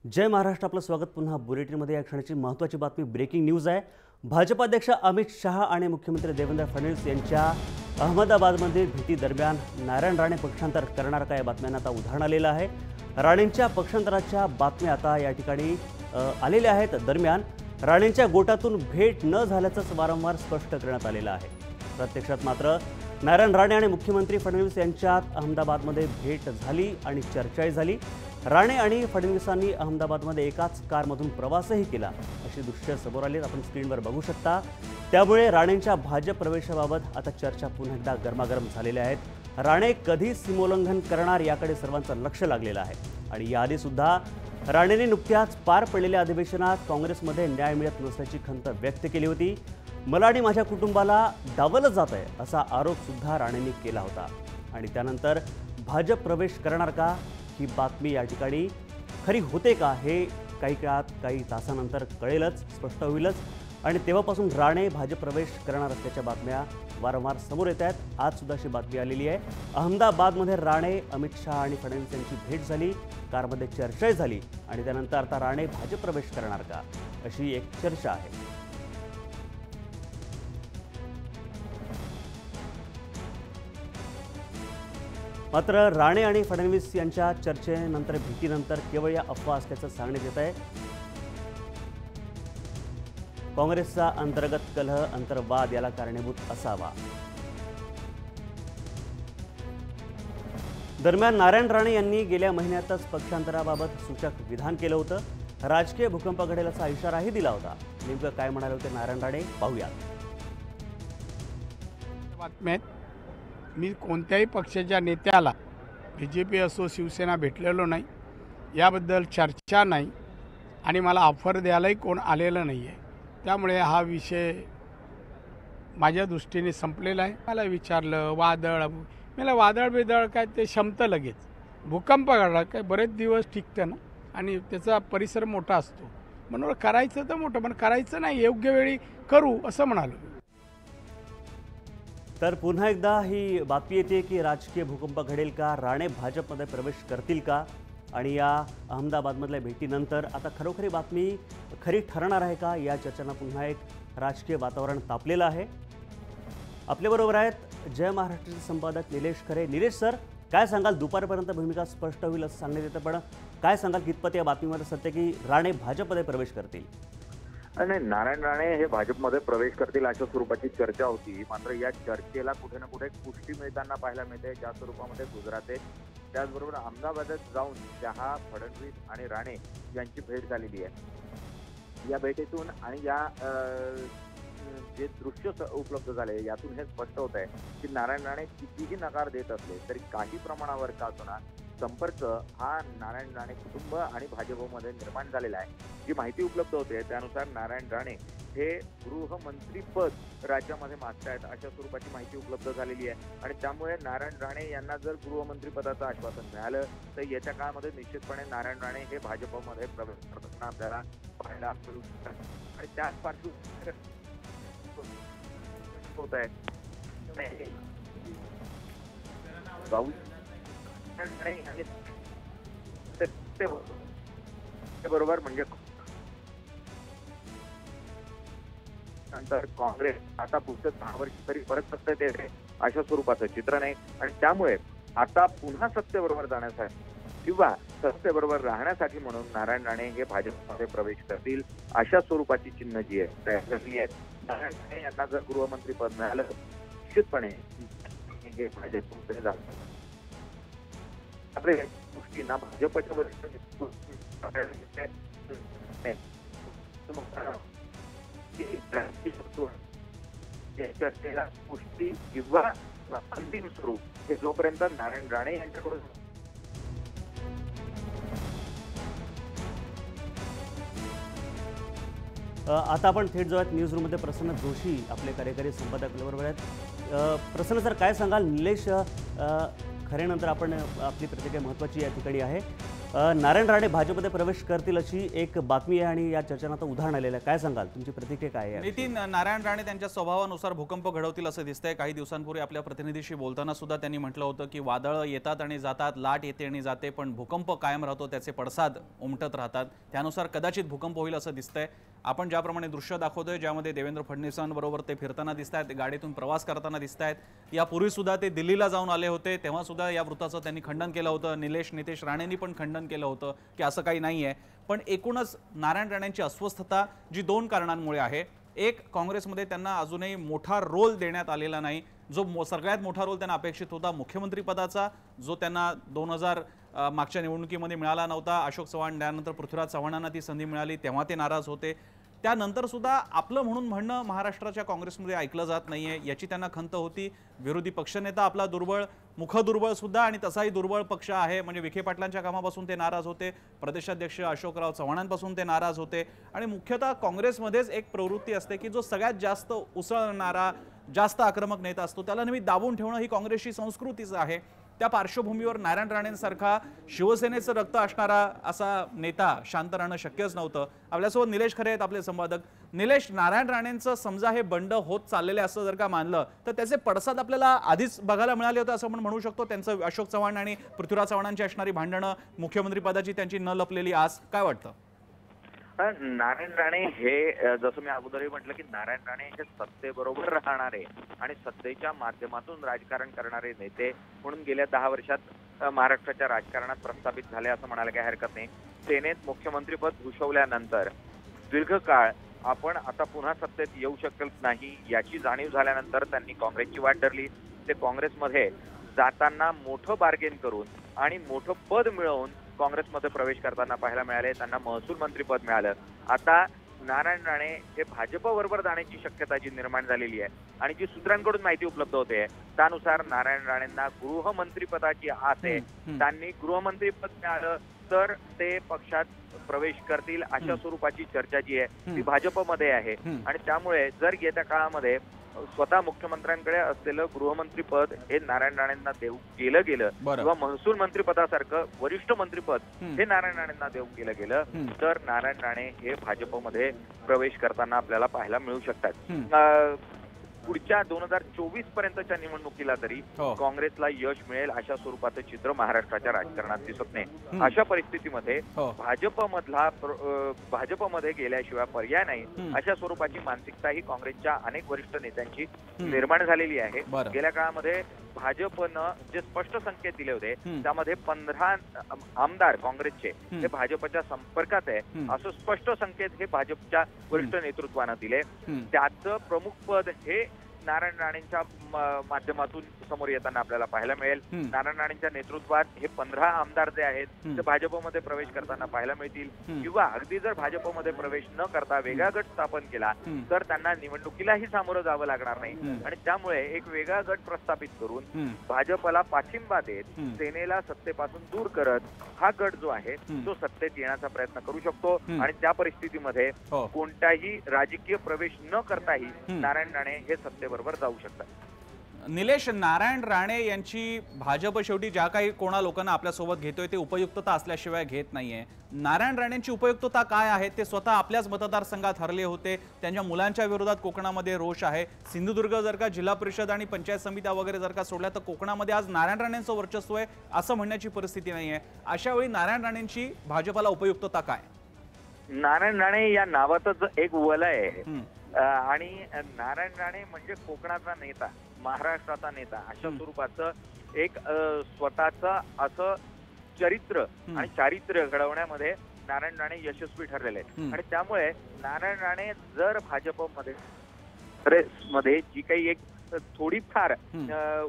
जय महाराष्ट्र, आपलं स्वागत पुन्हा बुलेटिनमध्ये। या क्षणाची महत्त्वाची बातमी, ब्रेकिंग न्यूज आहे। भाजपाध्यक्ष अमित शहा आणि मुख्यमंत्री देवेंद्र फडणवीस यांच्या अहमदाबादमध्ये भेटी दरम्यान नारायण राणे पक्षांतर करणार का, या बातम्यांना आता उधाण आलेलं आहे। राणेंच्या पक्षांतराच्या बातम्या आता या ठिकाणी आलेल्या आहेत। दरम्यान राणेंच्या गोटातून भेट न झाल्याचंच वारंवार स्पष्ट करण्यात आलेलं आहे। प्रत्यक्षात मात्र नारायण राणे आणि मुख्यमंत्री फडणवीस यांच्यात अहमदाबादमध्ये भेट झाली आणि चर्चाही झाली। राणे आणि फडणवीसांनी अहमदाबादमध्ये एकाच कारमधून प्रवासही केला, अशी दृश्य समोर आली, आपण स्क्रीनवर बघू शकता। त्यामुळे राणेंच्या भाजप प्रवेशाबाबत आता चर्चा पुन्हा एकदा गरमागरम झालेल्या आहेत। राणे कधी सीमोल्लंघन करणार याकडे सर्वांचं लक्ष लागलेलं आहे। आणि याआधी सुद्धा राणेंनी नुकत्याच पार पडलेल्या अधिवेशनात काँग्रेसमध्ये न्याय मिळत नसल्याची खंत व्यक्त केली होती। मला आणि माझ्या कुटुंबाला डावललं जात आहे, असा आरोप सुद्धा राणेंनी केला होता। आणि त्यानंतर भाजप प्रवेश करणार का, ही बातमी या ठिकाणी खरी होते का, हे काही काळात, काही तासानंतर कळेलच, स्पष्ट होईलच। आणि तेव्हापासून राणे भाजप प्रवेश करणार असल्याच्या बातम्या वारंवार समोर येत आहेत। आज सुद्धा अशी बातमी आलेली आहे। अहमदाबादमध्ये राणे, अमित शहा आणि फडणवीस यांची भेट झाली, कारमध्ये चर्चाही झाली आणि त्यानंतर आता राणे भाजप प्रवेश करणार का, अशी एक चर्चा आहे। मात्र राणे आणि फडणवीस यांच्या चर्चेनंतर, भेटीनंतर केवळ या अफवा असल्याचं सांगण्यात येत आहे। काँग्रेसचा अंतर्गत कलह, अंतर्वाद याला कारणीभूत असावा। दरम्यान नारायण राणे यांनी गेल्या महिन्यातच पक्षांतराबाबत सूचक विधान केलं होतं। राजकीय भूकंप घडेल असा इशाराही दिला होता। नेमकं काय म्हणाले होते नारायण राणे, पाहूयात। बातम्यात मी कोणत्याही पक्षाच्या नेत्याला, BJP असो शिवसेना, भेटलेलो नाही, याबद्दल चर्चा नाही आणि मला ऑफर द्यायलाही कोण आलेलं नाही आहे। त्यामुळे हा विषय माझ्या दृष्टीने संपलेला आहे। मला विचारलं वादळ, मला वादळ बेदळ काय ते शमतं लगेच, भूकंप घडला काय बरेच दिवस टिकतं ना, आणि त्याचा परिसर मोठा असतो, म्हणून करायचं तर मोठं, पण करायचं नाही, योग्य वेळी करू असं म्हणालो। तर पुन्हा एकदा ही बातमी येते की राजकीय भूकंप घडेल का, राणे भाजपमध्ये प्रवेश करतील का, आणि या अहमदाबादमधल्या भेटीनंतर आता खरोखरी बातमी खरी ठरणार आहे का, या चर्चांना पुन्हा एक राजकीय वातावरण तापलेलं आहे। आपल्याबरोबर आहेत जय महाराष्ट्राचे संपादक निलेश खरे। निलेश सर, काय सांगाल? दुपारपर्यंत भूमिका स्पष्ट होईल असं सांगण्यात येतं, पण काय सांगाल, कितपत या बातमीमध्ये सत्य की राणे भाजपमध्ये प्रवेश करतील? नाही, नारायण राणे हे भाजपमध्ये प्रवेश करतील अशा स्वरूपाची चर्चा होती। मात्र या चर्चेला कुठे ना कुठे पुष्टी मिळताना पाहायला मिळते, ज्या स्वरूपामध्ये गुजरात आहे। त्याचबरोबर अहमदाबादात जाऊन शहा, फडणवीस आणि राणे यांची भेट झालेली आहे। या भेटीतून आणि या जे दृश्य उपलब्ध झाले, यातून हे स्पष्ट होत आहे की नारायण राणे कितीही नकार देत असले तरी काही प्रमाणावर का असणार संपर्क हा नारायण राणे कुटुंब आणि भाजपमध्ये निर्माण झालेला आहे। जी माहिती उपलब्ध होते त्यानुसार नारायण राणे हे गृहमंत्रीपद राज्यामध्ये मागतायत अशा स्वरूपाची माहिती उपलब्ध झालेली आहे। आणि त्यामुळे नारायण राणे यांना जर गृहमंत्रीपदाचं आश्वासन मिळालं तर येत्या काळामध्ये निश्चितपणे नारायण राणे हे भाजपमध्ये प्रवेश करताना आपल्याला पाहायला मिळू शकतात। आणि त्याच पार्श्वभूमीवर होत आहे बरोबर, म्हणजे नंतर काँग्रेस आता पुढचं 10 वर्ष तरी परत सत्तेत येते अशा स्वरूपाचं चित्र नाही। आणि त्यामुळे आता पुन्हा सत्तेबरोबर जाण्यासाठी किंवा सत्तेबरोबर राहण्यासाठी म्हणून नारायण राणे हे भाजपमध्ये प्रवेश करतील अशा स्वरूपाची चिन्ह जी आहे झाली आहेत। नारायण राणे यांना जर गृहमंत्रीपद मिळालं निश्चितपणे हे भाजपमध्ये जातात। गोष्टींना भाजपच्या वरिष्ठ चर्चेला पुष्टी किंवा अंतिम स्वरूप हे जोपर्यंत नारायण राणे यांच्याकडून आता आपण थेट जाऊयात न्यूज रूममध्ये। प्रसन्न जोशी आपले कार्यकारी संपादक आपल्याबरोबर आहेत। प्रसन्न सर, काय सांगाल? निलेश खरेनंतर आपण आपली प्रतिक्रिया महत्त्वाची या ठिकाणी आहे। नारायण राणे भाजपमध्ये प्रवेश करतील अशी एक बातमी आहे आणि या चर्चेनं आता उदाहरण आलेलं आहे. काय सांगाल, तुमची प्रतिक्रिया काय आहे? नितीन, नारायण राणे त्यांच्या स्वभावानुसार भूकंप घडवतील असं दिसतंय. काही दिवसांपूर्वी आपल्या प्रतिनिधीशी बोलताना सुद्धा त्यांनी म्हटलं होतं की वादळं येतात आणि जातात, लाट येते आणि जाते, पण भूकंप कायम राहतो, त्याचे पडसाद उमटत राहतात. त्यानुसार कदाचित भूकंप होईल असं दिसतंय. आपण ज्याप्रमाणे दृश्य दाखवतोय, ज्यामध्ये देवेंद्र फडणवीसांबरोबर ते फिरताना दिसत आहेत, गाडीतून प्रवास करताना दिसत आहेत. यापूर्वी सुद्धा ते दिल्लीला जाऊन आले होते, तेव्हा सुद्धा या वृत्ताचं त्यांनी खंडन केलं होतं. नितेश राणेंनी पण खंडन केलं होतं की असं काही नाही आहे. पण एकूणच नारायण राणेंची अस्वस्थता जी 2 कारणांमुळे आहे. एक, काँग्रेसमध्ये त्यांना अजूनही मोठा रोल देण्यात आलेला नाही. जो सगळ्यात मोठा रोल त्यांना अपेक्षित होता मुख्यमंत्रीपदाचा, जो त्यांना 2000 मागच्या निवडणुकीमध्ये मिळाला नव्हता. अशोक चव्हाण त्यानंतर पृथ्वीराज चव्हाणांना ती संधी मिळाली, तेव्हा ते नाराज होते. त्यानंतर सुद्धा आपलं म्हणून म्हणणं महाराष्ट्राच्या काँग्रेसमध्ये ऐकलं जात नाहीये, याची त्यांना खंत होती. विरोधी पक्षनेता आपला दुर्बळ, मुखदुर्बळ सुद्धा आणि तसाही दुर्बळ पक्ष आहे. म्हणजे विखे पाटलांच्या कामापासून ते नाराज होते, प्रदेशाध्यक्ष अशोकराव चव्हाणांपासून ते नाराज होते. आणि मुख्यतः काँग्रेसमध्येच एक प्रवृत्ती असते की जो सगळ्यात जास्त उसळणारा, जास्त आक्रमक नेता असतो त्याला नेहमी दाबून ठेवणं ही काँग्रेसची संस्कृतीच आहे. त्या पार्श्वभूमीवर नारायण राणेंसारखा शिवसेनेचं रक्त असणारा असा नेता शांत राहणं शक्यच नव्हतं. आपल्यासोबत निलेश खरे आहेत, आपले संपादक. निलेश, नारायण राणेंचं समजा हे बंड होत चाललेले असं जर का मानलं तर त्याचे पडसाद आपल्याला आधीच बघायला मिळाले होते असं आपण म्हणू शकतो. त्यांचं अशोक चव्हाण आणि पृथ्वीराज चव्हाणांची असणारी भांडणं, मुख्यमंत्री पदाची त्यांची न लपलेली आस, काय वाटतं? नारायण राणे हे जसं मी अगोदरही म्हटलं की नारायण राणे हे सत्तेबरोबर राहणारे आणि सत्तेच्या माध्यमातून राजकारण करणारे नेते म्हणून गेल्या 10 वर्षात महाराष्ट्राच्या राजकारणात प्रस्थापित झाले असं म्हणायला काही हरकत नाही. सेनेत मुख्यमंत्रीपद भूषवल्यानंतर दीर्घकाळ आपण आता पुन्हा सत्तेत येऊ शकत नाही याची जाणीव झाल्यानंतर त्यांनी काँग्रेसची वाट धरली. ते काँग्रेसमध्ये जाताना मोठं बार्गेन करून आणि मोठं पद मिळवून काँग्रेसमध्ये प्रवेश करताना पाहायला मिळाले. त्यांना महसूल मंत्रीपद मिळालं. आता नारायण राणे हे भाजपबरोबर जाण्याची शक्यता जी निर्माण झालेली आहे आणि जी सूत्रांकडून माहिती उपलब्ध होते त्यानुसार नारायण राणेंना गृहमंत्रीपदाची आस आहे. त्यांनी गृहमंत्रीपद मिळालं तर ते पक्षात प्रवेश करतील अशा स्वरूपाची चर्चा जी आहे ती भाजपमध्ये आहे. आणि त्यामुळे जर येत्या काळामध्ये स्वतः मुख्यमंत्र्यांकडे असलेलं गृहमंत्रीपद हे नारायण राणेंना देऊ केलं गेलं किंवा महसूल मंत्रिपदासारखं वरिष्ठ मंत्रिपद हे नारायण राणेंना देऊ केलं गेलं तर नारायण राणे हे भाजपमध्ये प्रवेश करताना आपल्याला पाहायला मिळू शकतात. पुढच्या 2024 पर्यंतच्या निवडणुकीला तरी काँग्रेसला यश मिळेल अशा स्वरूपाचं चित्र महाराष्ट्राच्या राजकारणात दिसत नाही. अशा परिस्थितीमध्ये भाजपमध्ये गेल्याशिवाय पर्याय नाही अशा स्वरूपाची मानसिकता ही काँग्रेसच्या अनेक वरिष्ठ नेत्यांची निर्माण झालेली आहे. गेल्या काळामध्ये भाजपनं जे स्पष्ट संकेत दिले होते त्यामध्ये 15 आमदार काँग्रेसचे हे भाजपच्या संपर्कात आहे असं स्पष्ट संकेत हे भाजपच्या वरिष्ठ नेतृत्वानं दिले. त्याचं प्रमुख पद हे नारायण राणेंच्या माध्यमातून समोर येताना आपल्याला पाहायला मिळेल. नारायण राणेंच्या नेतृत्वात हे 15 आमदार जे आहेत ते भाजपमध्ये प्रवेश करताना पाहायला मिळतील किंवा अगदी जर भाजपमध्ये प्रवेश न करता वेगळा गट स्थापन केला तर त्यांना निवडणुकीलाही सामोरं जावं लागणार नाही. आणि त्यामुळे एक वेगळा गट प्रस्थापित करून भाजपला पाठिंबा देत सेनेला सत्तेपासून दूर करत हा गट जो आहे तो सत्तेत येण्याचा प्रयत्न करू शकतो. आणि त्या परिस्थितीमध्ये कोणताही राजकीय प्रवेश न करताही नारायण राणे हे सत्तेबरोबर जाऊ शकतात. निलेश, नारायण राणे यांची भाजप शेवटी ज्या काही कोणा लोकांना आपल्यासोबत घेतोय ते उपयुक्तता असल्याशिवाय घेत नाहीये. नारायण राणेंची उपयुक्तता काय आहे? ते स्वतः आपल्याच मतदारसंघात हरले होते, त्यांच्या मुलांच्या विरोधात कोकणामध्ये रोष आहे. सिंधुदुर्ग जर का जिल्हा परिषद आणि पंचायत समित्या वगैरे जर का सोडल्या तर कोकणामध्ये आज नारायण राणेंचं वर्चस्व आहे असं म्हणण्याची परिस्थिती नाहीये. अशा वेळी नारायण राणेंची भाजपला उपयुक्तता काय? नारायण राणे या नावातच एक वलय आहे आणि नारायण राणे म्हणजे कोकणाचा नेता, महाराष्ट्राचा नेता अशा स्वरूपाचं एक स्वतःचं असं चरित्र आणि चारित्र्य घडवण्यामध्ये नारायण राणे यशस्वी ठरलेले आहेत. आणि त्यामुळे नारायण राणे जर भाजपमध्ये जी काही एक थोडीफार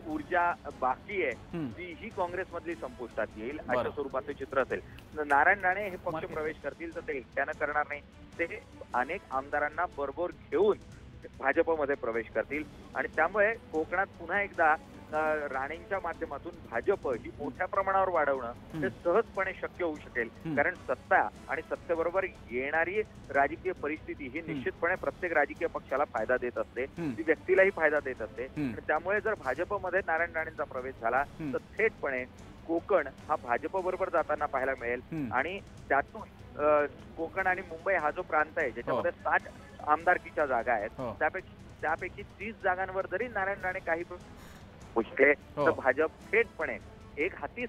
ऊर्जा बाकी आहे ती ही काँग्रेसमधली संपुष्टात येईल अशा स्वरूपाचं चित्र असेल. नारायण राणे हे पक्ष प्रवेश करतील तर ते एकट्यानं करणार नाही, ते अनेक आमदारांना बरोबर घेऊन भाजपमध्ये प्रवेश करतील. आणि त्यामुळे कोकणात पुन्हा एकदा राणेंच्या माध्यमातून भाजप ही मोठ्या प्रमाणावर वाढवणं हे सहजपणे शक्य होऊ शकेल. कारण सत्ता आणि सत्तेबरोबर येणारी राजकीय परिस्थिती ही निश्चितपणे प्रत्येक राजकीय पक्षाला फायदा देत असते, ती व्यक्तीलाही फायदा देत असते. आणि त्यामुळे जर भाजपमध्ये नारायण राणेंचा प्रवेश झाला तर थेटपणे कोकण हा भाजप बरोबर जाताना पाहायला मिळेल आणि त्यातून कोकण आणि मुंबई हा जो प्रांत आहे ज्याच्यामध्ये 60 आमदारकीच्या जागा आहेत त्यापैकी 30 जागांवर जरी नारायण राणे काही पुष्कळे तर भाजप थेटपणे एक हाती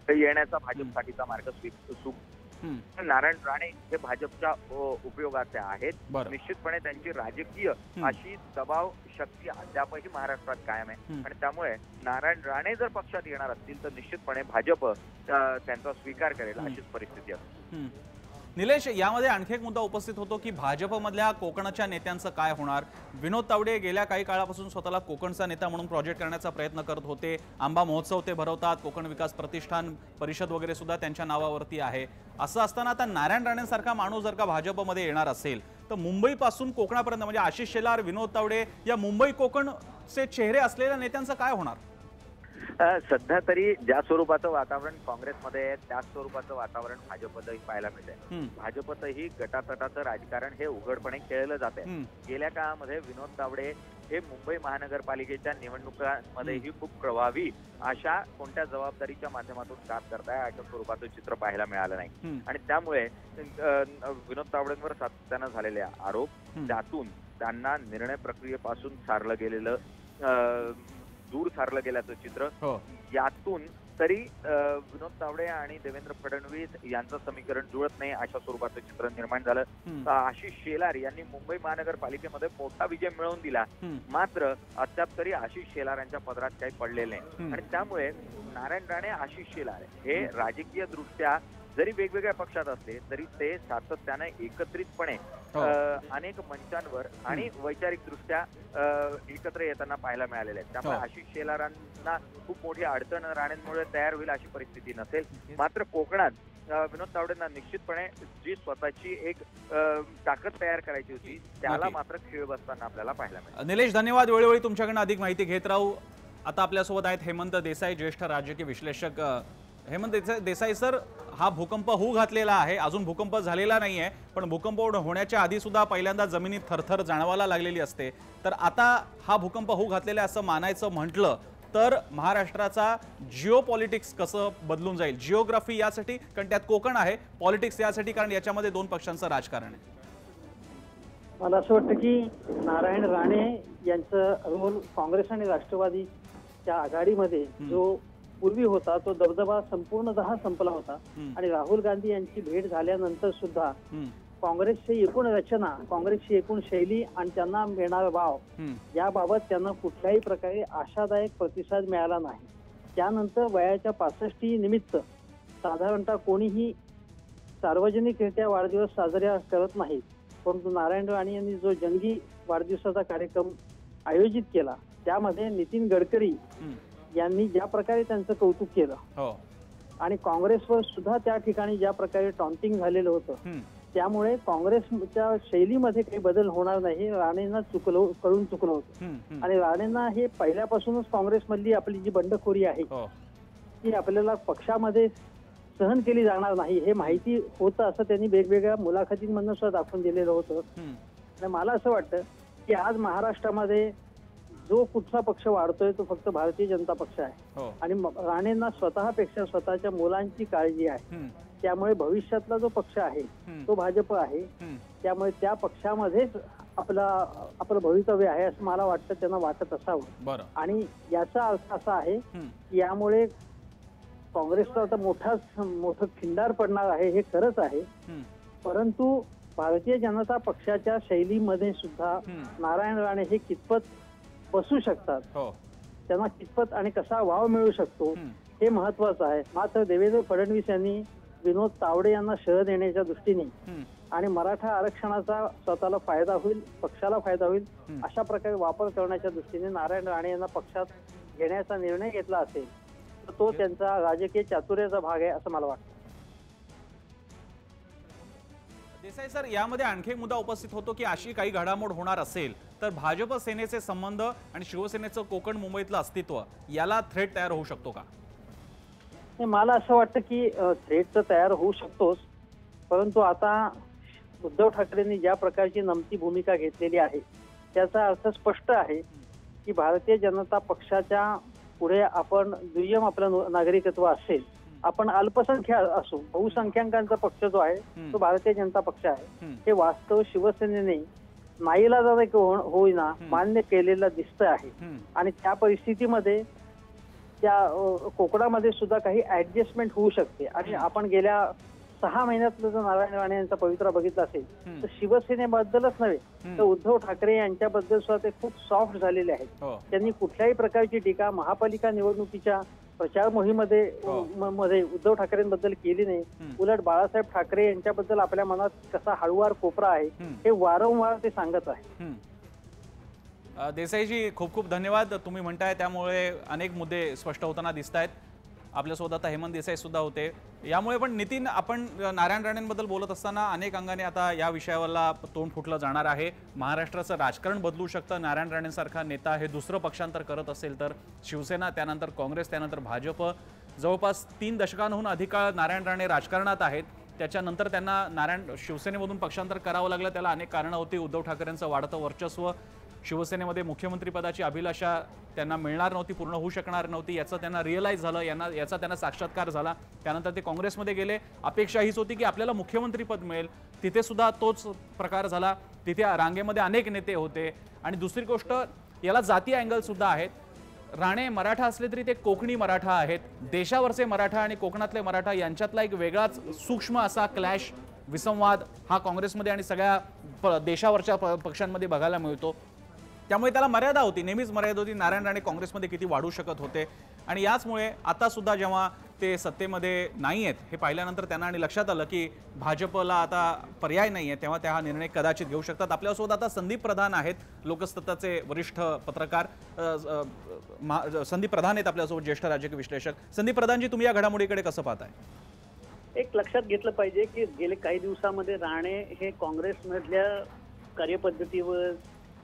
येण्याचा भाजपसाठीचा मार्ग नारायण राणे हे भाजपच्या उपयोगाचे आहेत. निश्चितपणे त्यांची राजकीय अशी दबाव शक्ती अद्यापही महाराष्ट्रात कायम आहे आणि त्यामुळे नारायण राणे जर पक्षात येणार असतील तर निश्चितपणे भाजप त्यांचा स्वीकार करेल अशीच परिस्थिती असते. निलेश, यामध्ये आणखी एक मुद्दा उपस्थित होतो की भाजपमधल्या कोकणच्या नेत्यांचं काय होणार. विनोद तावडे गेल्या काही काळापासून स्वतःला कोकणचा नेता म्हणून प्रोजेक्ट करण्याचा प्रयत्न करत होते. आंबा महोत्सव ते भरवतात, कोकण विकास प्रतिष्ठान परिषद वगैरे सुद्धा त्यांच्या नावावरती आहे. असं असताना आता नारायण राणेंसारखा माणूस जर का भाजपमध्ये येणार असेल तर मुंबईपासून कोकणापर्यंत म्हणजे आशिष शेलार, विनोद तावडे या मुंबई कोकणचे चेहरे असलेल्या नेत्यांचं काय होणार. सध्या तरी ज्या स्वरूपाचं वातावरण काँग्रेसमध्ये आहे त्याच स्वरूपाचं वातावरण भाजपतही पाहायला मिळतंय. भाजपतही गटातटाचं राजकारण हे उघडपणे खेळलं जात आहे. गेल्या काळामध्ये विनोद तावडे हे मुंबई महानगरपालिकेच्या निवडणुकांमध्येही खूप प्रभावी अशा कोणत्या जबाबदारीच्या माध्यमातून काम करताय अशा स्वरूपाचं चित्र पाहायला मिळालं नाही आणि त्यामुळे विनोद तावडेंवर सातत्यानं झालेले आरोप त्यातून त्यांना निर्णय प्रक्रियेपासून दूर सारलं गेल्याचं चित्र यातून तरी विनोद तावडे आणि देवेंद्र फडणवीस यांचं समीकरण जुळत नाही अशा स्वरूपाचं चित्र निर्माण झालं. आशिष शेलार यांनी मुंबई महानगरपालिकेमध्ये मोठा विजय मिळवून दिला मात्र अद्याप तरी आशिष शेलार यांच्या पदरात काही पडलेले नाही आणि त्यामुळे नारायण राणे आशिष शेलार हे राजकीय दृष्ट्या जरी वेगवेगळ्या पक्षात असले तरी ते सातत्याने एकत्रितपणे अनेक मंचांवर आणि वैचारिक दृष्ट्या एकत्र येताना पाहायला मिळालेले आहेत. त्यामुळे आशिष शेलारांना खूप मोठी अडचण राणेंमुळे तयार होईल अशी परिस्थिती नसेल. मात्र कोकणात विनोद तावडेंना निश्चितपणे जी स्वतःची एक ताकद तयार करायची होती त्याला मात्र खेळ बसताना आपल्याला पाहायला मिळेल. निलेश, धन्यवाद. वेळोवेळी तुमच्याकडनं अधिक माहिती घेत राहू. आता आपल्यासोबत आहेत हेमंत देसाई, ज्येष्ठ राजकीय विश्लेषक. हेमंत देसाई सर, हा भूकंप होऊ घातलेला आहे, अजून भूकंप झालेला नाहीये पण भूकंप होण्याच्या आधी सुद्धा पहिल्यांदा जमिनीत थरथर जाणवायला लागलेली असते. तर आता हा भूकंप होऊ घातलेला असं मानायचं म्हटलं तर महाराष्ट्राचा जिओ पॉलिटिक्स कसं बदलून जाईल, जिओग्राफी यासाठी, कारण त्यात कोकण आहे, पॉलिटिक्स यासाठी कारण याच्यामध्ये दोन पक्षांचं राजकारण आहे. मला असं वाटतं की नारायण राणे यांचं रोल काँग्रेस आणि राष्ट्रवादीच्या आघाडीमध्ये जो पूर्वी होता तो दबदबा संपूर्णतः संपला होता आणि राहुल गांधी यांची भेट झाल्यानंतर सुद्धा काँग्रेसची एकूण रचना, काँग्रेसची एकूण शैली आणि त्यांना मिळणारा भाव याबाबत त्यांना कुठल्याही प्रकारे आशादायक प्रतिसाद मिळाला नाही. त्यानंतर वयाच्या 65 निमित्त साधारणतः कोणीही सार्वजनिकरित्या वाढदिवस साजरा करत नाही, परंतु नारायण राणे यांनी जो जंगी वाढदिवसाचा कार्यक्रम आयोजित केला त्यामध्ये नितीन गडकरी यांनी ज्या प्रकारे त्यांचं कौतुक केलं आणि काँग्रेसवर सुद्धा त्या ठिकाणी ज्या प्रकारे टॉन्टिंग झालेलं होतं त्यामुळे काँग्रेसच्या शैलीमध्ये काही बदल होणार नाही. राणेंना कळून चुकलं होतं आणि राणेंना हे पहिल्यापासूनच काँग्रेसमधली आपली जी बंडखोरी आहे ती आपल्याला पक्षामध्ये सहन केली जाणार नाही हे माहिती होतं असं त्यांनी वेगवेगळ्या मुलाखतींमधून सुद्धा दाखवून दिलेलं होतं. आणि मला असं वाटतं की आज महाराष्ट्रामध्ये जो कुठला पक्ष वाढतोय तो फक्त भारतीय जनता पक्ष आहे आणि राणेंना स्वतःपेक्षा स्वतःच्या मुलांची काळजी आहे. त्यामुळे भविष्यातला जो पक्ष आहे तो भाजप आहे. त्यामुळे त्या पक्षामध्येच आपलं भवितव्य आहे असं मला वाटतं, त्यांना वाटत असावं. आणि याचा अर्थ असा आहे की यामुळे काँग्रेसचा आता मोठं खिंडार पडणार आहे हे खरंच आहे, परंतु भारतीय जनता पक्षाच्या शैलीमध्ये सुद्धा नारायण राणे हे कितपत बसू शकतात, त्यांना कितपत आणि कसा वाव मिळू शकतो हे महत्वाचं आहे. मात्र देवेंद्र फडणवीस यांनी विनोद तावडे यांना शह देण्याच्या दृष्टीने आणि मराठा आरक्षणाचा स्वतःला फायदा होईल, पक्षाला फायदा होईल अशा प्रकारे वापर करण्याच्या दृष्टीने नारायण राणे यांना पक्षात घेण्याचा निर्णय घेतला असेल तर तो त्यांचा राजकीय चातुर्याचा भाग आहे असं मला वाटतं. देसाई सर, यामध्ये आणखी एक मुद्दा उपस्थित होतो की अशी काही घडामोड होणार असेल तर भाजप सेनेचे संबंध आणि शिवसेनेचं कोकण मुंबईतलं अस्तित्व याला थ्रेट तयार होऊ शकतो का? मला असं वाटतं की थ्रेट तर तयार होऊ शकतोच, परंतु आता उद्धव ठाकरेंनी ज्या प्रकारची नमती भूमिका घेतलेली आहे त्याचा अर्थ स्पष्ट आहे की भारतीय जनता पक्षाच्या पुढे आपण दुय्यम आपलं नागरिकत्व असेल, आपण अल्पसंख्याक असू, बहुसंख्याकांचा पक्ष जो आहे तो भारतीय जनता पक्ष आहे, हे वास्तव शिवसेनेने नाईलाजाने होईना मान्य केलेलं दिसत आहे. आणि त्या परिस्थितीमध्ये त्या कोकणामध्ये सुद्धा काही ऍडजस्टमेंट होऊ शकते. आणि आपण गेल्या 6 महिन्यातलं जर नारायण राणे यांचा पवित्रा बघितला असेल तर शिवसेनेबद्दलच नव्हे तर उद्धव ठाकरे यांच्याबद्दल सुद्धा ते खूप सॉफ्ट झालेले आहेत. त्यांनी कुठल्याही प्रकारची टीका महापालिका निवडणुकीच्या प्रचार मोहिमेमध्ये उद्धव ठाकरेंबद्दल केली नाही. उलट बाळासाहेब ठाकरे यांच्याबद्दल आपल्या मनात कसा हळूवार कोपरा आहे हे वारंवार ते सांगत आहे. देसाईजी खूप खूप धन्यवाद. तुम्ही म्हणताय त्यामुळे अनेक मुद्दे स्पष्ट होताना दिसत आहेत. आपल्यासोबत आता हेमंत देसाई सुद्धा होते. यामुळे पण नितीन, आपण नारायण राणेंबद्दल बोलत असताना अनेक अंगाने आता या विषयावरला तोंड फुटलं जाणार आहे. महाराष्ट्राचं राजकारण बदलू शकतं. नारायण राणेंसारखा नेता हे दुसरं पक्षांतर करत असेल तर शिवसेना, त्यानंतर काँग्रेस, त्यानंतर भाजप, जवळपास 3 दशकांहून अधिक काळ नारायण राणे राजकारणात आहेत. त्याच्यानंतर त्यांना शिवसेनेमधून पक्षांतर करावं लागलं. त्याला अनेक कारणं होती. उद्धव ठाकरेंचं वाढतं वर्चस्व, शिवसेनेमध्ये मुख्यमंत्रीपदाची अभिलाषा त्यांना मिळणार नव्हती, पूर्ण होऊ शकणार नव्हती, याचं त्यांना रिअलाइज झालं, याचा त्यांना साक्षात्कार झाला. त्यानंतर ते काँग्रेसमध्ये गेले. अपेक्षा हीच होती की आपल्याला मुख्यमंत्रीपद मिळेल. तिथे सुद्धा तोच प्रकार झाला. तिथे रांगेमध्ये अनेक नेते होते. आणि दुसरी गोष्ट, याला जाती अँगल सुद्धा आहेत. राणे मराठा असले तरी ते कोकणी मराठा आहेत. देशावरचे मराठा आणि कोकणातले मराठा यांच्यातला एक वेगळाच सूक्ष्म असा क्लॅश, विसंवाद हा काँग्रेसमध्ये आणि सगळ्या देशावरच्या पक्षांमध्ये बघायला मिळतो. त्यामुळे त्याला मर्यादा होती, नेहमीच मर्यादा होती. नारायण राणे काँग्रेसमध्ये किती वाढू शकत होते. आणि याचमुळे आता सुद्धा जेव्हा ते सत्तेमध्ये नाही आहेत हे पाहिल्यानंतर त्यांना आणि लक्षात आलं की भाजपला आता पर्याय नाही आहे, तेव्हा त्या हा निर्णय कदाचित घेऊ शकतात. आपल्यासोबत आता संदीप प्रधान आहेत, लोकसत्ताचे वरिष्ठ पत्रकार. संदीप प्रधान आहेत आपल्यासोबत, ज्येष्ठ राजकीय विश्लेषक. संदीप प्रधानजी, तुम्ही या घडामोडीकडे कसं पाहताय? एक लक्षात घेतलं पाहिजे की गेले काही दिवसामध्ये राणे हे काँग्रेसमधल्या कार्यपद्धतीवर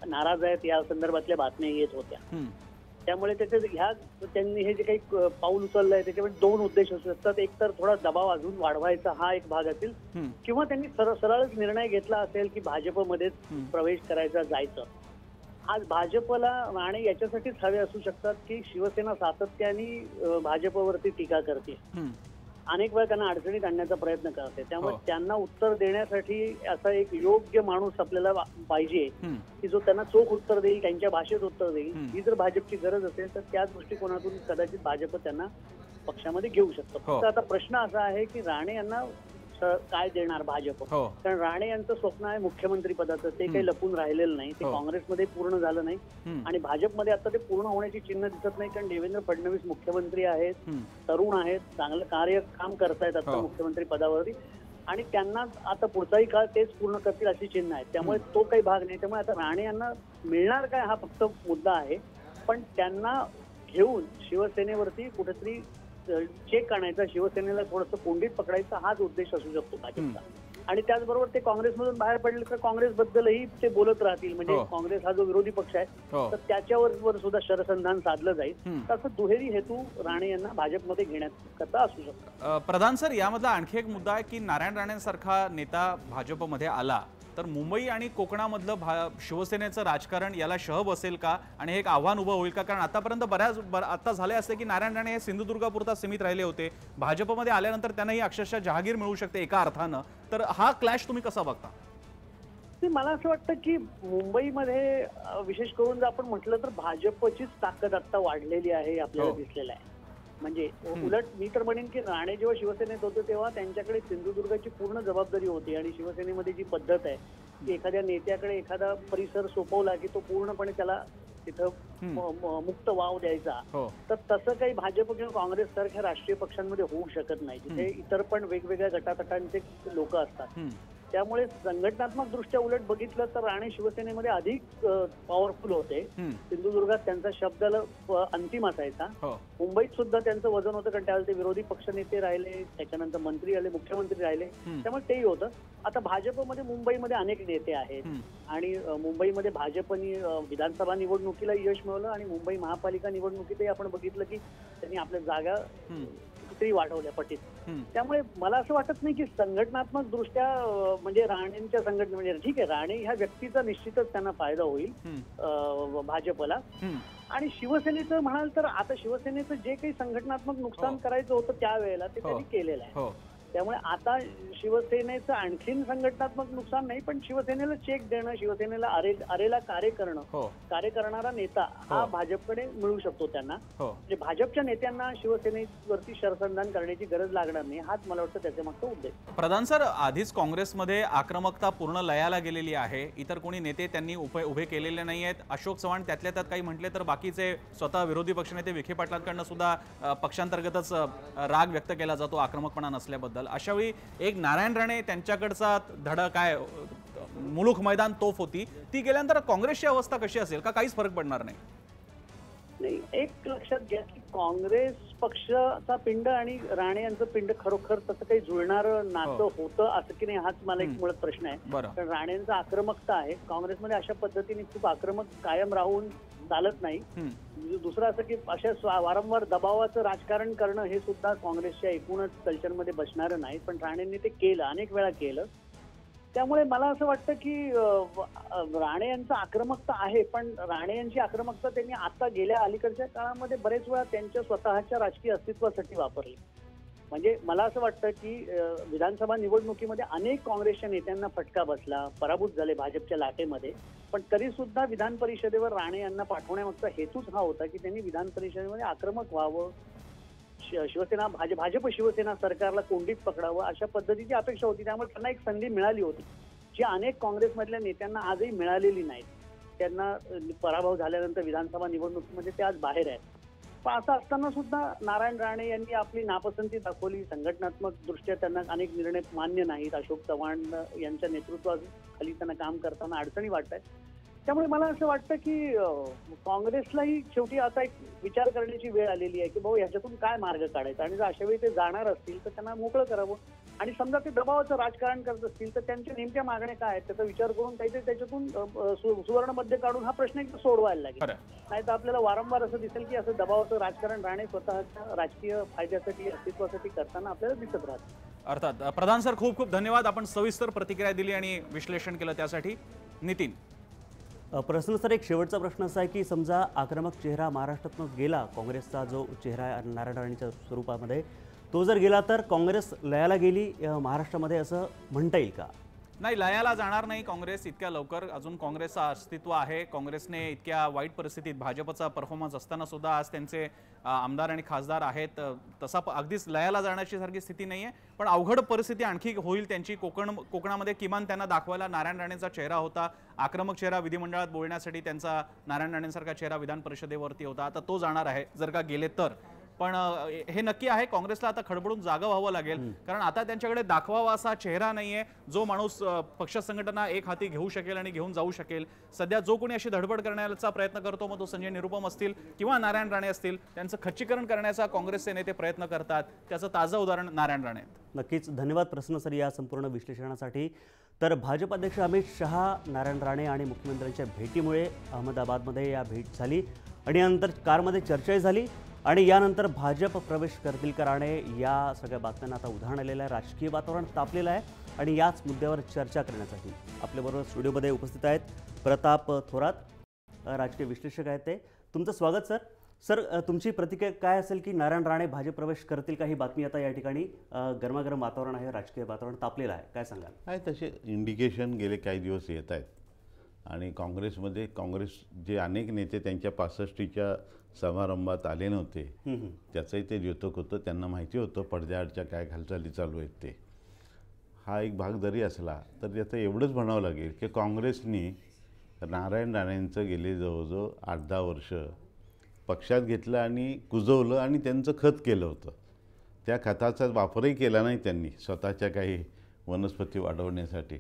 नाराज आहेत या संदर्भातल्या बातम्या येत होत्या. त्यामुळे त्यांनी हे जे काही पाऊल उचललंय त्याच्यामध्ये 2 उद्देश असू शकतात. एक तर थोडा दबाव अजून वाढवायचा हा एक भाग असेल, किंवा त्यांनी सरळच निर्णय घेतला असेल की भाजपमध्येच प्रवेश करायचा, जायचं. आज भाजपला राणे याच्यासाठीच हवे असू शकतात की शिवसेना सातत्याने भाजपवरती टीका करते, अनेक वेळा त्यांना अडचणीत आणण्याचा प्रयत्न करते. त्यामुळे त्यांना उत्तर देण्यासाठी असा एक योग्य माणूस आपल्याला पाहिजे की जो त्यांना चोख उत्तर देईल, त्यांच्या भाषेत उत्तर देईल. ही जर भाजपची गरज असेल तर त्या दृष्टिकोनातून कदाचित भाजप त्यांना पक्षामध्ये घेऊ शकतो. तर आता प्रश्न असा आहे की राणे यांना काय देणार भाजप, कारण राणे यांचं स्वप्न आहे मुख्यमंत्री पदाचं. ते काही लपून राहिलेलं नाही, ते काँग्रेसमध्ये पूर्ण झालं नाही आणि भाजपमध्ये आता ते पूर्ण होण्याची चिन्ह दिसत नाही. कारण देवेंद्र फडणवीस मुख्यमंत्री आहेत, तरुण आहेत, चांगलं काम करतायत आता मुख्यमंत्री पदावरती, आणि त्यांना आता पुढचाही काळ तेच पूर्ण करतील अशी चिन्ह आहेत. त्यामुळे तो काही भाग नाही. त्यामुळे आता राणे यांना मिळणार काय हा फक्त मुद्दा आहे. पण त्यांना घेऊन शिवसेनेवरती कुठेतरी चेक आणायचा, शिवसेनेला थोडंसं कोंडीत पकडायचा हाच उद्देश असू शकतो भाजपचा. आणि त्याचबरोबर ते काँग्रेसमधून बाहेर पडले तर काँग्रेसबद्दलही ते बोलत राहतील. म्हणजे काँग्रेस हा जो विरोधी पक्ष आहे तर त्याच्यावर सुद्धा शरसंधान साधलं जाईल. तसं दुहेरी हेतू राणे यांना भाजपमध्ये घेण्याकरता असू शकतो. प्रधान सर, यामधला आणखी एक मुद्दा आहे की नारायण राणेंसारखा नेता भाजपमध्ये आला तर मुंबई आणि कोकणामधलं शिवसेनेचं राजकारण याला शह बसेल का, आणि हे एक आव्हान उभं होईल का? कारण आतापर्यंत आता झाले असते की नारायण राणे हे सिंधुदुर्गापुरता सीमित राहिले होते. भाजपमध्ये आल्यानंतर त्यांनाही अक्षरशः जहागीर मिळू शकते एका अर्थानं. तर हा क्लॅश तुम्ही कसा बघता? मला असं वाटतं की मुंबईमध्ये विशेष करून जर आपण म्हटलं तर भाजपचीच ताकद आता वाढलेली आहे आपल्याला दिसलेलं आहे. म्हणजे उलट मी तर म्हणेन की राणे जेव्हा शिवसेनेत होते तेव्हा त्यांच्याकडे सिंधुदुर्गाची पूर्ण जबाबदारी होती. आणि शिवसेनेमध्ये जी पद्धत आहे की एखाद्या नेत्याकडे एखादा परिसर सोपवला की तो पूर्णपणे त्याला तिथं मुक्त वाव द्यायचा. तर तसं काही भाजप किंवा काँग्रेस सारख्या राष्ट्रीय पक्षांमध्ये होऊ शकत नाही, जिथे इतर पण वेगवेगळ्या गटातटांचे लोक असतात. त्यामुळे संघटनात्मक दृष्ट्या उलट बघितलं तर राणे शिवसेनेमध्ये अधिक पॉवरफुल होते. सिंधुदुर्गात त्यांचा शब्दाला अंतिम असायचा. मुंबईत सुद्धा त्यांचं वजन होतं, कारण त्यावेळेस ते विरोधी पक्षनेते राहिले, त्याच्यानंतर मंत्री आले, मुख्यमंत्री राहिले, त्यामुळे तेही होतं. आता भाजपमध्ये मुंबईमध्ये अनेक नेते आहेत आणि मुंबईमध्ये भाजपनी विधानसभा निवडणुकीला यश मिळवलं आणि मुंबई महापालिका निवडणुकीतही आपण बघितलं की त्यांनी आपल्या जागा कितीतरी वाढवल्या पटीत. त्यामुळे मला असं वाटत नाही की संघटनात्मक दृष्ट्या म्हणजे राणेंच्या संघटने म्हणजे ठीक आहे, राणे ह्या व्यक्तीचा निश्चितच त्यांना फायदा होईल भाजपला. आणि शिवसेनेचं म्हणाल तर आता शिवसेनेचं जे काही संघटनात्मक नुकसान करायचं होतं त्यावेळेला ते त्यांनी केलेलं आहे. त्यामुळे आता शिवसेनेचं आणखीन संघटनात्मक नुकसान नाही, पण शिवसेनेला चेक देणं, शिवसेनेला अरेला कार्य करणं, कार्य करणारा नेता हा भाजपकडे मिळू शकतो त्यांना. म्हणजे भाजपच्या नेत्यांना शिवसेनेवरती शरसंधान करण्याची गरज लागणार नाही, हाच मला वाटतं त्याच्या मागचा उद्देश. प्रधान सर, आधीच काँग्रेसमध्ये आक्रमकता पूर्ण लयाला गेलेली आहे. इतर कोणी नेते त्यांनी उभे केलेले नाही आहेत. अशोक चव्हाण त्यातल्या त्यात काही म्हटले तर बाकीचे स्वतः विरोधी पक्षनेते विखे पाटलांकडनं सुद्धा पक्षांतर्गतच राग व्यक्त केला जातो आक्रमकपणा नसल्याबद्दल. अशावेळी एक नारायण राणे त्यांच्याकडचा धडा काय मुलुख मैदान तोफ होती ती गेल्यानंतर काँग्रेसची अवस्था कशी असेल का काहीच फरक पडणार नाही? नाही, एक लक्षात घ्या की काँग्रेस पक्षाचा पिंड आणि राणे यांचं पिंड खरोखर तसं काही जुळणारं नातं होतं असं की नाही, हाच मला एक मुळात प्रश्न आहे. कारण राणेंचा आक्रमकता आहे, काँग्रेसमध्ये अशा पद्धतीने खूप आक्रमक कायम राहून चालत नाही. दुसरं असं की अशा वारंवार दबावाचं राजकारण करणं हे सुद्धा काँग्रेसच्या एकूणच कल्चरमध्ये बसणारं नाही, पण राणेंनी ते केलं, अनेक वेळा केलं. त्यामुळे मला असं वाटतं की राणे यांचं आक्रमकता आहे, पण राणे यांची आक्रमकता त्यांनी आता गेल्या अलीकडच्या काळामध्ये बरेच वेळा त्यांच्या स्वतःच्या राजकीय अस्तित्वासाठी वापरली. म्हणजे मला असं वाटतं की विधानसभा निवडणुकीमध्ये अनेक काँग्रेसच्या नेत्यांना फटका बसला, पराभूत झाले भाजपच्या लाटेमध्ये, पण तरी सुद्धा विधान परिषदेवर राणे यांना पाठवण्यामागचा हेतूच हा होता की त्यांनी विधान परिषदेमध्ये आक्रमक व्हावं, शिवसेना भाजप शिवसेना सरकारला कोंडीत पकडावं अशा पद्धतीची अपेक्षा होती. त्यामुळे त्यांना एक संधी मिळाली होती जी अनेक काँग्रेसमधल्या नेत्यांना आजही मिळालेली नाही. त्यांना पराभव झाल्यानंतर विधानसभा निवडणुकीमध्ये ते आज बाहेर आहेत. पण असं असताना सुद्धा नारायण राणे यांनी आपली नापसंती दाखवली. संघटनात्मक दृष्ट्या त्यांना अनेक निर्णय मान्य नाहीत. अशोक चव्हाण यांच्या नेतृत्वाखाली त्यांना काम करताना अडचणी वाटत आहेत. त्यामुळे मला असं वाटतं की काँग्रेसलाही शेवटी आता एक विचार करण्याची वेळ आलेली आहे की भाऊ ह्याच्यातून काय मार्ग काढायचा, आणि जर अशा वेळी ते जाणार असतील तर त्यांना मोकळं करावं, आणि समजा ते दबावाचं राजकारण करत असतील तर त्यांच्या नेमक्या मागण्या काय आहेत त्याचा विचार करून काहीतरी त्याच्यातून सुवर्ण मध्य काढून हा प्रश्न एकदा सोडवायला लागेल. नाही तर आपल्याला वारंवार असं दिसेल की असं दबावाचं राजकारण राणे स्वतःच्या राजकीय फायद्यासाठी अस्तित्वासाठी करताना आपल्याला दिसत राहतं. अर्थात. प्रधान सर, खूप खूप धन्यवाद. आपण सविस्तर प्रतिक्रिया दिली आणि विश्लेषण केलं त्यासाठी. नितीन, प्रश्न सर, एक शेवटचा प्रश्न असा आहे की समजा आक्रमक चेहरा महाराष्ट्रातून गेला, काँग्रेसचा जो चेहरा आहे नारायण राणेच्या स्वरूपामध्ये तो जर गेला तर काँग्रेस लयाला गेली महाराष्ट्रामध्ये असं म्हणता येईल का? नाही, लयाला जाणार नाही काँग्रेस इतक्या लवकर. अजून काँग्रेसचं अस्तित्व आहे. काँग्रेसने इतक्या वाईट परिस्थितीत भाजपचा परफॉर्मन्स असताना सुद्धा आज त्यांचे आमदार आणि खासदार आहेत. तसा अगदीच लयाला जाण्याची सारखी स्थिती नाही आहे, पण अवघड परिस्थिती आणखी होईल त्यांची. कोकणामध्ये किमान त्यांना दाखवायला नारायण राणेंचा चेहरा होता, आक्रमक चेहरा. विधिमंडळात बोलण्यासाठी त्यांचा नारायण राणेंसारखा चेहरा विधान परिषदेवरती होता. आता तो जाणार आहे जर का गेले तर. पण हे नक्की आहे काँग्रेसला आता खडबडून जागा व्हावं लागेल, कारण आता त्यांच्याकडे दाखवावा असा चेहरा नाहीये जो माणूस पक्ष संघटना एक हाती घेऊ शकेल आणि घेऊन जाऊ शकेल. सध्या जो कोणी अशी धडपड करण्याचा प्रयत्न करतो, मग तो संजय निरुपम असतील किंवा नारायण राणे असतील, त्यांचं खच्चीकरण करण्याचा काँग्रेसचे नेते प्रयत्न करतात. त्याचं ताजं उदाहरण नारायण राणे. नक्कीच धन्यवाद प्रसन्न सर या संपूर्ण विश्लेषणासाठी. तर भाजप अध्यक्ष अमित शहा, नारायण राणे आणि मुख्यमंत्र्यांच्या भेटीमुळे अहमदाबादमध्ये या भेट झाली आणि यानंतर कारमध्ये चर्चाही झाली आणि यानंतर भाजप प्रवेश करतील का राणे, या सगळ्या बातम्यांना आता उधाण आलेलं आहे. राजकीय वातावरण तापलेलं आहे आणि याच मुद्द्यावर चर्चा करण्यासाठी आपल्याबरोबर स्टुडिओमध्ये उपस्थित आहेत प्रताप थोरात, राजकीय विश्लेषक आहेत ते. तुमचं स्वागत सर. सर, तुमची प्रतिक्रिया काय असेल की नारायण राणे भाजप प्रवेश करतील का? ही बातमी आता या ठिकाणी गरमागरम वातावरण आहे, राजकीय वातावरण तापलेलं आहे, काय सांगाल? आहे तसे इंडिकेशन गेले काही दिवस येत आहेत आणि काँग्रेसमध्ये जे अनेक नेते त्यांच्या 65च्या समारंभात आले नव्हते त्याचंही ते द्योतक होतं. त्यांना माहिती होतं पडद्याआडच्या काय हालचाली चालू आहेत ते. हा एक भाग जरी असला तर त्याचं एवढंच म्हणावं लागेल की काँग्रेसनी नारायण राणेंचं गेले जवळजवळ 8-10 वर्ष पक्षात घेतलं आणि कुजवलं आणि त्यांचं खत केलं होतं. त्या खताचा वापरही केला नाही त्यांनी स्वतःच्या काही वनस्पती वाढवण्यासाठी.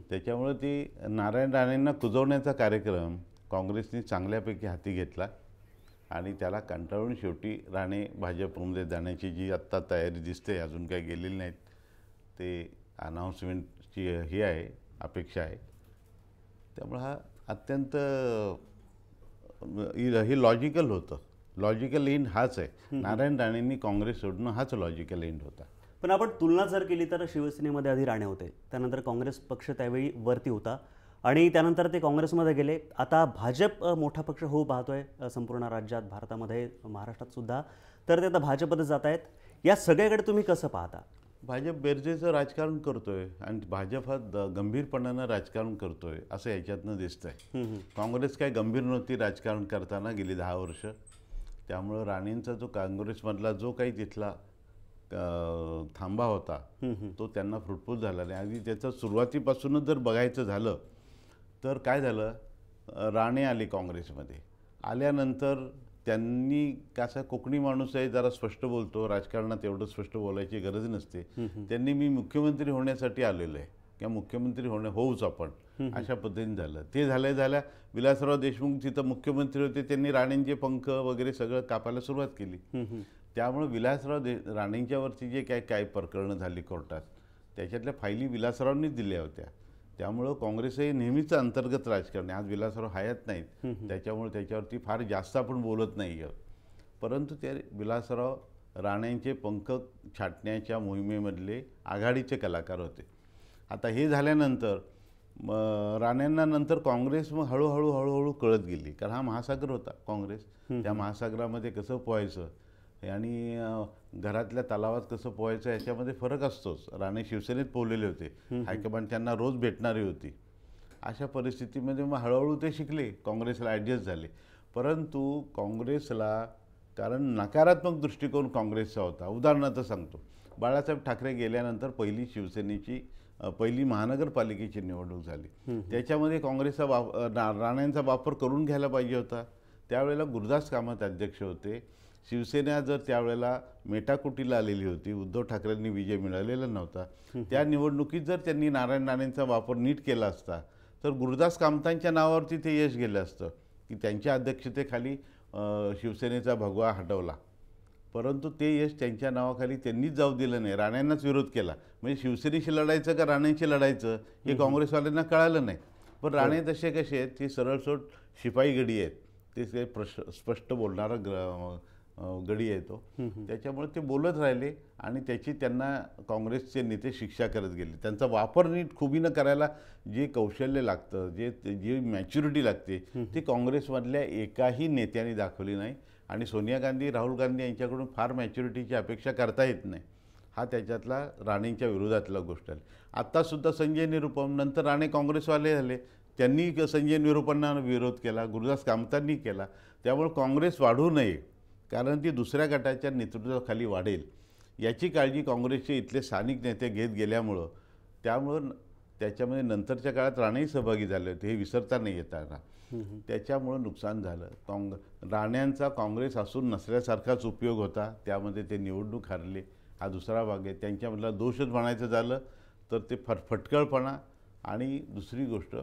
त्याच्यामुळे ती नारायण राणेंना कुजवण्याचा कार्यक्रम काँग्रेसने चांगल्यापैकी हाती घेतला आणि त्याला कंटाळून शेवटी राणे भाजपमध्ये जाण्याची जी आत्ता तयारी दिसते, अजून काही गेलेली नाहीत, ते अनाऊन्समेंटची ही आहे, अपेक्षा आहे. त्यामुळे हा अत्यंत हे लॉजिकल होतं लॉजिकल एंड हाच आहे. नारायण राणेंनी काँग्रेस सोडणं हाच लॉजिकल एंड होता. पण आपण तुलना जर केली तर शिवसेनेमध्ये आधी राणे होते, त्यानंतर काँग्रेस पक्ष त्यावेळी वरती होता आणि त्यानंतर ते काँग्रेसमध्ये गेले. आता भाजप मोठा पक्ष होऊ पाहतोय संपूर्ण राज्यात, भारतामध्ये, महाराष्ट्रात सुद्धा. तर ते आता भाजपमध्ये जात आहेत. या सगळ्याकडे तुम्ही कसं पाहता? भाजप बेरजेचं राजकारण करतोय आणि भाजप हा गंभीरपणानं राजकारण करतोय असं याच्यातनं दिसतंय. काँग्रेस काय गंभीर नव्हती राजकारण करताना गेली 10 वर्ष. त्यामुळं राणेंचा जो काँग्रेसमधला जो काही तिथला थांबा होता तो त्यांना फ्रुटफुल झाला नाही. आणि त्याचं सुरुवातीपासूनच जर बघायचं झालं तर काय झालं, राणे आले काँग्रेसमध्ये. आल्यानंतर त्यांनी कसं, कोकणी माणूस आहे, जरा स्पष्ट बोलतो, राजकारणात एवढं स्पष्ट बोलायची गरज नसते. त्यांनी मी मुख्यमंत्री होण्यासाठी आलेलो आहे किंवा मुख्यमंत्री होऊच आपण अशा पद्धतीने झालं. ते झाल्या विलासराव देशमुख तिथं मुख्यमंत्री होते, त्यांनी राणेंचे पंख वगैरे सगळं कापायला सुरुवात केली. त्यामुळं विलासराव राणेंच्यावरची जे काय प्रकरणं झाली कोर्टात, त्याच्यातल्या फायली विलासरावनीच दिल्या होत्या. त्यामुळं काँग्रेस हे नेहमीच अंतर्गत राजकारण आहे. आज विलासराव हयात नाहीत, त्याच्यामुळे त्याच्यावरती फार जास्त आपण बोलत नाही आहोत. परंतु ते विलासराव राणेंचे पंख छाटण्याच्या मोहिमेमधले आघाडीचे कलाकार होते. आता हे झाल्यानंतर राणेंना नंतर काँग्रेस मग हळूहळू कळत गेली, कारण हा महासागर होता काँग्रेस. त्या महासागरामध्ये कसं पोहायचं आणि घरातल्या तलावात कसं पोहायचं याच्यामध्ये फरक असतोच. राणे शिवसेनेत पोहलेले होते, हायकमांड त्यांना रोज भेटणारी होती. अशा परिस्थितीमध्ये मग हळूहळू ते शिकले, काँग्रेसला ॲडजस्ट झाले. परंतु काँग्रेसला, कारण नकारात्मक दृष्टिकोन काँग्रेसचा होता. उदाहरणार्थ सांगतो, बाळासाहेब ठाकरे गेल्यानंतर पहिली शिवसेनेची पहिली महानगरपालिकेची निवडणूक झाली. त्याच्यामध्ये काँग्रेसचा राणेंचा वापर करून घ्यायला पाहिजे होता. त्यावेळेला गुरुदास कामत अध्यक्ष होते. शिवसेना जर त्यावेळेला मेटाकुटीला आलेली होती, उद्धव ठाकरेंनी विजय मिळवलेला नव्हता. त्या निवडणुकीत जर त्यांनी नारायण राणेंचा वापर नीट केला असता तर गुरुदास कामतांच्या नावावरती ते यश गेलं असतं की त्यांच्या अध्यक्षतेखाली शिवसेनेचा भगवा हटवला. परंतु ते यश त्यांच्या नावाखाली त्यांनीच जाऊ दिलं नाही, राणेंनाच विरोध केला. म्हणजे शिवसेनेशी लढायचं का राणेंशी लढायचं हे काँग्रेसवाल्यांना कळालं नाही. पण राणे तसे कसे आहेत, ते सरळसोट शिपाई गडी आहेत, ते स्पष्ट बोलणारा गडी आहे तो. त्याच्यामुळे ते बोलत राहिले आणि त्याची त्यांना काँग्रेसचे नेते शिक्षा करत गेले. त्यांचा वापर नीट खुबीनं करायला जे कौशल्य लागतं, जी मॅच्युरिटी लागते, ती काँग्रेसमधल्या एकाही नेत्याने दाखवली नाही. आणि सोनिया गांधी, राहुल गांधी यांच्याकडून फार मॅच्युरिटीची अपेक्षा करता येत नाही. हा त्याच्यातला राणेंच्या विरोधातला गोष्ट आहे. आत्तासुद्धा संजय निरुपम, नंतर राणे काँग्रेसवाले झाले, त्यांनी संजय निरुपमना विरोध केला, गुरुदास कामतांनी केला. त्यामुळे काँग्रेस वाढू नये, कारण ती दुसऱ्या गटाच्या नेतृत्वाखाली वाढेल याची काळजी काँग्रेसचे इथले स्थानिक नेते घेत गेल्यामुळं, त्यामुळं त्याच्यामध्ये नंतरच्या काळात राणेही सहभागी झाले होते, हे विसरता नाही येताना. त्याच्यामुळं नुकसान झालं. राण्यांचा काँग्रेस असून नसल्यासारखाच उपयोग होता, त्यामध्ये ते निवडणूक हारले, हा दुसरा भाग आहे. त्यांच्यामधला दोषच म्हणायचं झालं तर ते फटकळपणा. आणि दुसरी गोष्ट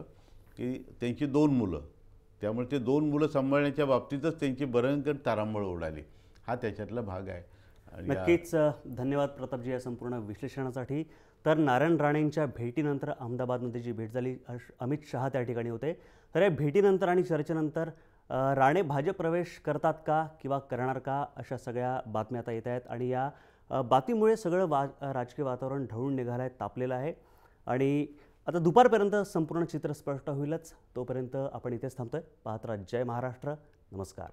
की त्यांची 2 मुलं, त्यामुळे ते 2 मुलं सांभाळण्याच्या बाबतीतच त्यांची भयंकर तारांबळ उडाली, हा त्याच्यातला भाग आहे. नक्कीच धन्यवाद प्रतापजी या संपूर्ण विश्लेषणासाठी. तर नारायण राणेंच्या भेटीनंतर अहमदाबादमध्ये जी भेट झाली, अमित शहा त्या ठिकाणी होते. तर या भेटीनंतर आणि चर्चेनंतर राणे भाजप प्रवेश करतात का किंवा करणार का, अशा सगळ्या बातम्या आता येत आहेत. आणि या बातमीमुळे सगळं राजकीय वातावरण ढवळून निघालं आहे, तापलेलं आहे. आणि आता दुपारपर्यंत संपूर्ण चित्र स्पष्ट होईलच. तोपर्यंत आपण इथेच थांबतोय. पाहत राहा जय महाराष्ट्र. नमस्कार.